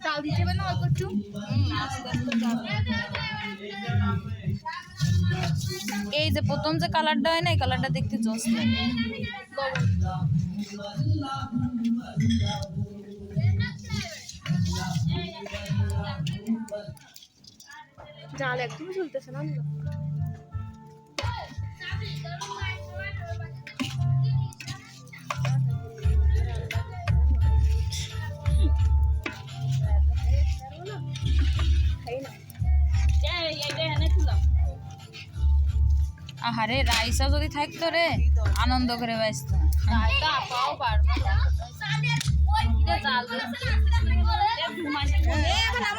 চাল দিতে হবে না অল্প একটু। এই যে প্রথম যে কালারটা হয় না, এই কালারটা দেখতে জোস লাগে। জাল একদমই ঝুলতেছে না। আহারে রাইসা যদি থাকতো রে আনন্দ করে বাঁচতো। এখন